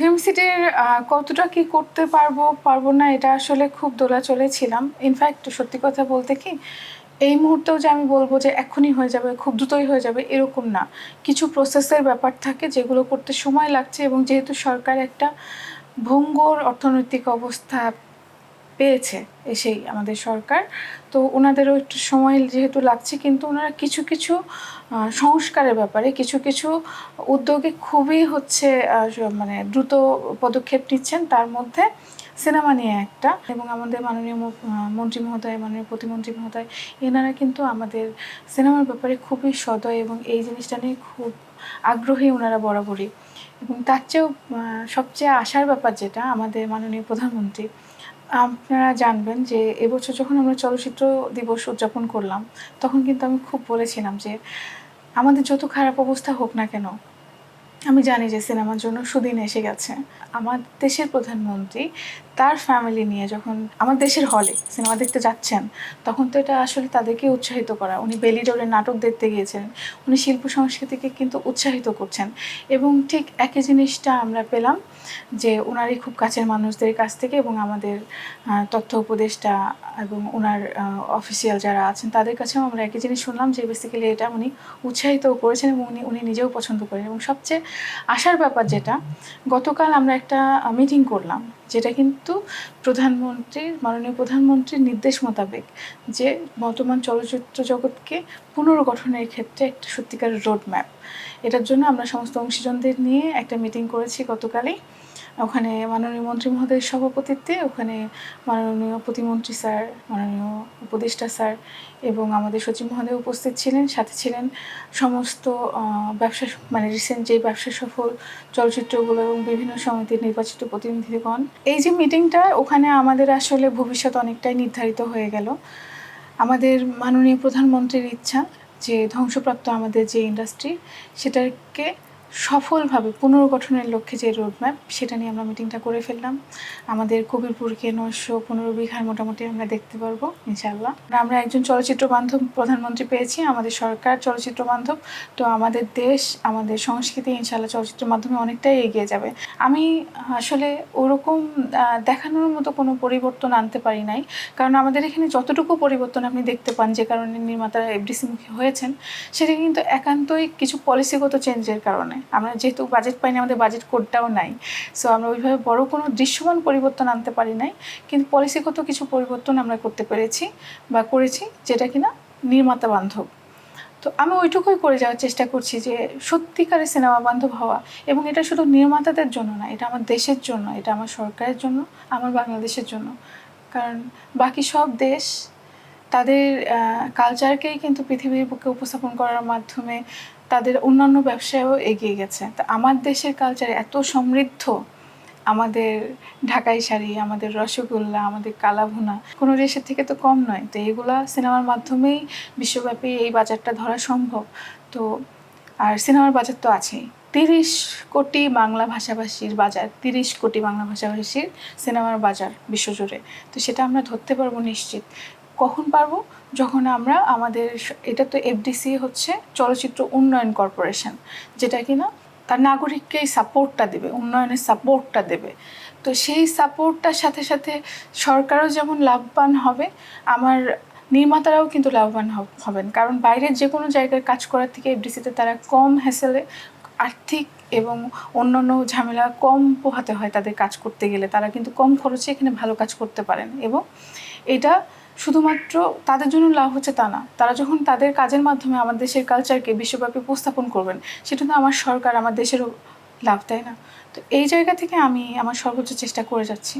Film সিটির কতটা কি করতে পারবো না এটা আসলে খুব দোলাচলে ছিলাম। ইনফ্যাক্ট সত্যি কথা বলতে কি এই মুহূর্তেও যে আমি বলবো যে এখনই হয়ে যাবে, খুব দ্রুতই হয়ে যাবে এরকম না। কিছু প্রসেসের ব্যাপার থাকে যেগুলো করতে সময় লাগছে, এবং যেহেতু সরকার একটা ভঙ্গুর অর্থনৈতিক অবস্থা পেয়েছে এসেই আমাদের সরকার, তো ওনাদেরও একটু সময় যেহেতু লাগছে, কিন্তু ওনারা কিছু কিছু সংস্কারের ব্যাপারে কিছু কিছু উদ্যোগে খুবই মানে দ্রুত পদক্ষেপ নিচ্ছেন। তার মধ্যে সিনেমা নিয়ে একটা, এবং আমাদের মাননীয় মন্ত্রী মহোদয়, মাননীয় প্রতিমন্ত্রী মহোদয়, এনারা কিন্তু আমাদের সিনেমার ব্যাপারে খুবই সদয় এবং এই জিনিসটা নিয়ে খুব আগ্রহী ওনারা বরাবরই। এবং তার চেয়েও সবচেয়ে আশার ব্যাপার যেটা, আমাদের মাননীয় প্রধানমন্ত্রী, আপনারা জানবেন যে এবছর যখন আমরা চলচ্চিত্র দিবস উদযাপন করলাম, তখন কিন্তু আমি খুব বলেছিলাম যে আমাদের যত খারাপ অবস্থা হোক না কেন, আমি জানি যে সিনেমার জন্য সুদিন এসে গেছে। আমার দেশের প্রধানমন্ত্রী তার ফ্যামিলি নিয়ে যখন আমার দেশের হলে সিনেমা দেখতে যাচ্ছেন, তখন তো এটা আসলে তাদেরকে উৎসাহিত করা। উনি বেলি ডোরে নাটক দেখতে গিয়েছেন, উনি শিল্প সংস্কৃতিকে কিন্তু উৎসাহিত করছেন। এবং ঠিক একই জিনিসটা আমরা পেলাম যে ওনারই খুব কাছের মানুষদের কাছ থেকে, এবং আমাদের তথ্য উপদেষ্টা এবং ওনার অফিসিয়াল যারা আছেন তাদের কাছেও আমরা একই জিনিস শুনলাম যে বেসিক্যালি এটা উনি উৎসাহিতও করেছেন এবং উনি নিজেও পছন্দ করেন। এবং সবচেয়ে আশার ব্যাপার যেটা, গতকাল আমরা একটা মিটিং করলাম, যেটা কিন্তু মাননীয় প্রধানমন্ত্রীর নির্দেশ মোতাবেক, যে বর্তমান চলচ্চিত্র জগৎকে পুনর্গঠনের ক্ষেত্রে একটা সত্যিকার রোড ম্যাপ, এটার জন্য আমরা সমস্ত অংশীজনদের নিয়ে একটা মিটিং করেছি গতকালই। ওখানে মাননীয় মন্ত্রী মহোদয়ের সভাপতিত্বে ওখানে মাননীয় প্রতিমন্ত্রী স্যার, মাননীয় উপদেষ্টা স্যার এবং আমাদের সচিব মহোদয় উপস্থিত ছিলেন। সাথে ছিলেন সমস্ত ব্যবসা, মানে রিসেন্ট যে ব্যবসা সফল চলচ্চিত্রগুলো এবং বিভিন্ন সমিতির নির্বাচিত প্রতিনিধিগণ। এই যে মিটিংটা, ওখানে আমাদের আসলে ভবিষ্যৎ অনেকটাই নির্ধারিত হয়ে গেল। আমাদের মাননীয় প্রধানমন্ত্রীর ইচ্ছা যে ধ্বংসপ্রাপ্ত আমাদের যে ইন্ডাস্ট্রি, সেটাকে সফলভাবে পুনর্গঠনের লক্ষ্যে যে রোডম্যাপ, সেটা নিয়ে আমরা মিটিংটা করে ফেললাম। আমাদের কবিরপুরকে 915 বিঘার মোটামুটি আমরা দেখতে পারবো ইনশাআল্লাহ। আমরা একজন চলচ্চিত্র বান্ধব প্রধানমন্ত্রী পেয়েছি, আমাদের সরকার চলচ্চিত্র বান্ধব, তো আমাদের দেশ, আমাদের সংস্কৃতি ইনশাআল্লাহ চলচ্চিত্রের মাধ্যমে অনেকটাই এগিয়ে যাবে। আমি আসলে ওরকম দেখানোর মতো কোনো পরিবর্তন আনতে পারি নাই, কারণ আমাদের এখানে যতটুকু পরিবর্তন আপনি দেখতে পান, যে কারণে নির্মাতারা এফডিসিমুখী হয়েছেন, সেটা কিন্তু একান্তই কিছু পলিসিগত চেঞ্জের কারণে। আমরা যেহেতু বাজেট পাইনি, আমাদের বাজেট কোডটাও নাই, সো আমরা ওইভাবে বড় কোনো দৃশ্যমান পরিবর্তন আনতে পারি নাই, কিন্তু পলিসিগত কিছু পরিবর্তন আমরা করতে পেরেছি বা করেছি, যেটা কিনা নির্মাতা বান্ধব। তো আমি ওইটুকুই করে যাওয়ার চেষ্টা করছি যে সত্যিকারের সিনেমা বান্ধব হওয়া, এবং এটা শুধু নির্মাতাদের জন্য না, এটা আমার দেশের জন্য, এটা আমার সরকারের জন্য, আমার বাংলাদেশের জন্য। কারণ বাকি সব দেশ তাদের কালচারকেই কিন্তু পৃথিবীর বুকে উপস্থাপন করার মাধ্যমে তাদের অন্যান্য ব্যবসায়ও এগিয়ে গেছে। তা আমার দেশের কালচার এত সমৃদ্ধ, আমাদের ঢাকাই শাড়ি, আমাদের রসগোল্লা, আমাদের কালাভুনা কোনো দেশের থেকে তো কম নয়। তো এগুলা সিনেমার মাধ্যমেই বিশ্বব্যাপী এই বাজারটা ধরা সম্ভব। তো আর সিনেমার বাজার তো আছেই, 30 কোটি বাংলা ভাষাভাষীর বাজার, 30 কোটি বাংলা ভাষাভাষীর সিনেমার বাজার বিশ্বজুড়ে। তো সেটা আমরা ধরতে পারবো নিশ্চিত। কখন পারবো? যখন আমরা আমাদের, এটা তো এফডিসি হচ্ছে চলচ্চিত্র উন্নয়ন কর্পোরেশন, যেটা কিনা তার নাগরিককে এই সাপোর্টটা দেবে, উন্নয়নের সাপোর্টটা দেবে। তো সেই সাপোর্টটার সাথে সাথে সরকারও যেমন লাভবান হবে, আমার নির্মাতারাও কিন্তু লাভবান হবেন। কারণ বাইরের যে কোনো জায়গায় কাজ করার থেকে এফডিসিতে তারা কম হ্যাসেলে, আর্থিক এবং অন্যান্য ঝামেলা কম পোহাতে হয় তাদের কাজ করতে গেলে, তারা কিন্তু কম খরচে এখানে ভালো কাজ করতে পারেন। এবং এটা শুধুমাত্র তাদের জন্য লাভ হচ্ছে তা না, তারা যখন তাদের কাজের মাধ্যমে আমার দেশের কালচারকে বিশ্বব্যাপী উপস্থাপন করবেন, সেটা তো আমার সরকার, আমার দেশেরও লাভ, তাই না? তো এই জায়গা থেকে আমি আমার সর্বোচ্চ চেষ্টা করে যাচ্ছি।